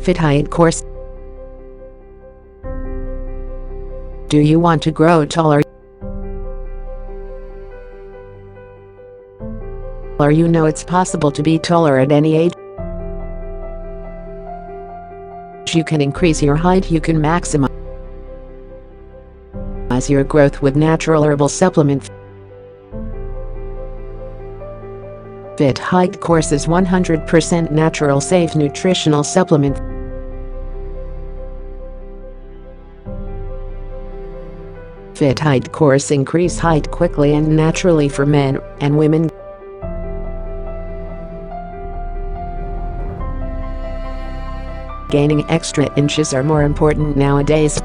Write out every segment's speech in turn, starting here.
Fit height course. Do you want to grow taller? Or you know it's possible to be taller at any age? You can increase your height, you can maximize your growth with natural herbal supplement. Fit height course is 100% natural, safe nutritional supplement. Fit height course increase height quickly and naturally for men and women. Gaining extra inches are more important nowadays.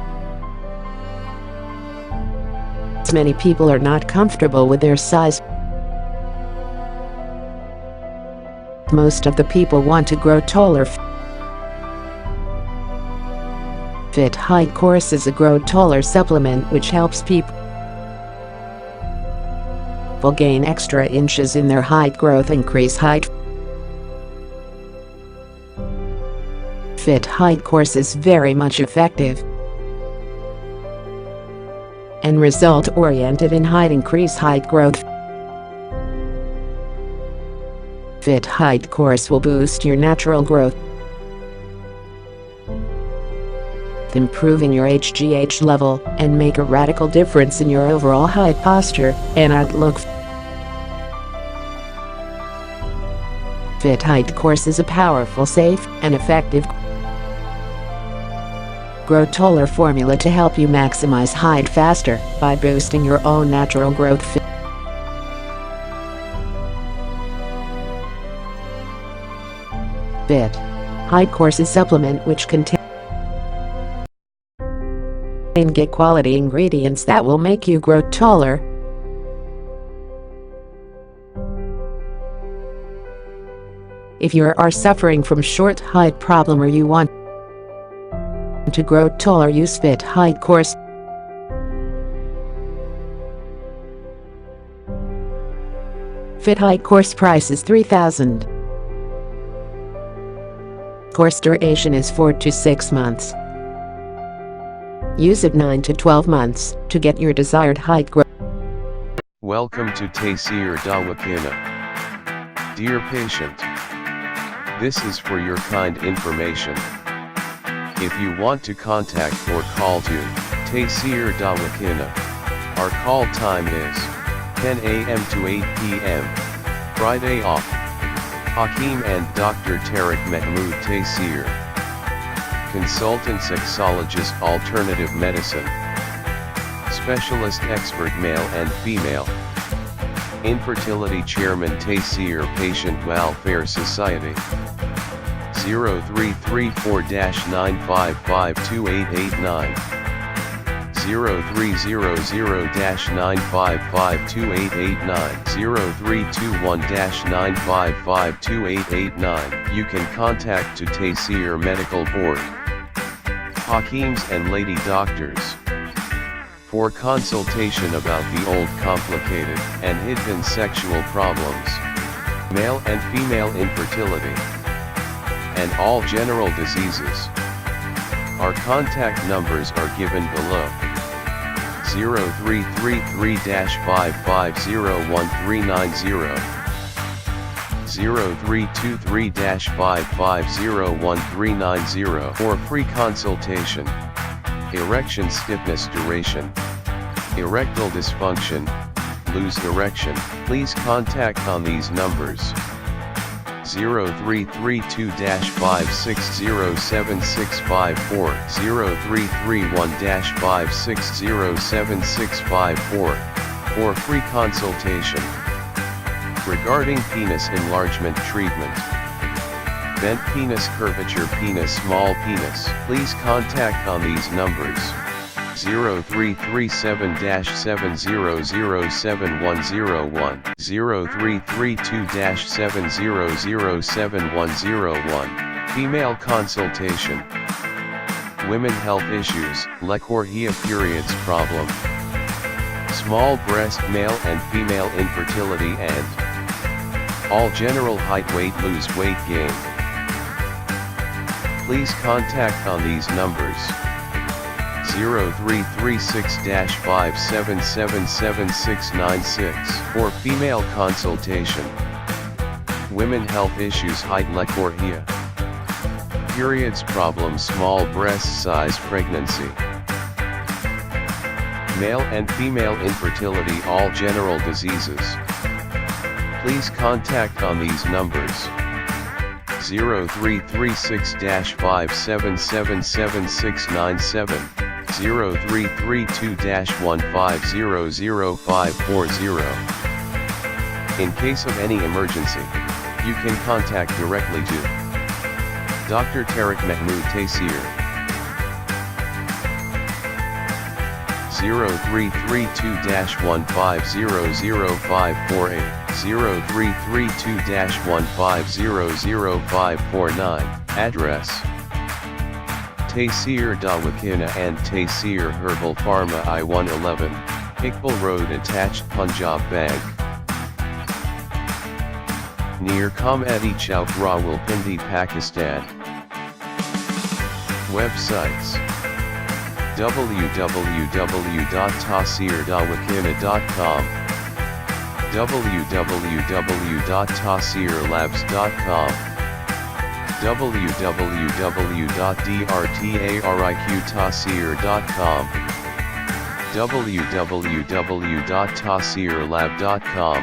Many people are not comfortable with their size. Most of the people want to grow taller. Fit height course is a grow taller supplement which helps people gain extra inches in their height growth, increase height. Fit height course is very much effective and result oriented in height increase height growth. Fit height course will boost your natural growth, improving your HGH level and make a radical difference in your overall height, posture, and outlook. Fit height course is a powerful, safe, and effective grow taller formula to help you maximize height faster by boosting your own natural growth. Fit height course is supplement which contain get quality ingredients that will make you grow taller. If you are suffering from short height problem or you want to grow taller, use Fit height course. Fit height course price is $3,000. Course duration is 4 to 6 months. Use it 9 to 12 months to get your desired height growth. Welcome to Taseer Dawakhana. Dear patient, this is for your kind information. If you want to contact or call to Taseer Dawakhana, our call time is 10 a.m. to 8 p.m. Friday off. Hakeem and Dr. Tariq Mahmood Taseer, Consultant Sexologist Alternative Medicine, Specialist Expert Male and Female, Infertility Chairman Taseer Patient Welfare Society, 0334-9552889, 0300-9552889, 0321-9552889. You can contact to Taseer Medical Board, Hakeems and Lady Doctors, for consultation about the old complicated and hidden sexual problems, male and female infertility, and all general diseases. Our contact numbers are given below. 0333-5501390, 0323-5501390 for free consultation. Erection stiffness duration, erectile dysfunction, loose erection. Please contact on these numbers. 0332-5607654, 0331-5607654, for free consultation. Regarding penis enlargement treatment, bent penis, curvature penis, small penis, please contact on these numbers. 0337-7007101, 0332-7007101. Female consultation. Women health issues, Lecorhea periods problem, small breast, male and female infertility, and all general height, weight, lose weight gain. Please contact on these numbers: 0336-57777696 for female consultation. Women health issues hyderlekkorhia. Periods problem small breast size pregnancy. Male and female infertility all general diseases. Please contact on these numbers: 0336-57777697, 0332-15000540. In case of any emergency, you can contact directly to Dr. Tariq Mahmood Taseer. 0332-15000548, 0332-15000549. Address: Taseer Dawakhana and Taseer Herbal Pharma, I-111, Iqbal Road attached, Punjab Bank. Near Comedy Chowk, Rawalpindi, Pakistan. Websites: www.taseerdawakhana.com, www.taseerlabs.com, www.drtariqtaseer.com, www.taseerlab.com,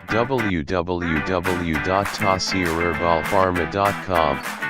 www.taseerherbalpharma.com.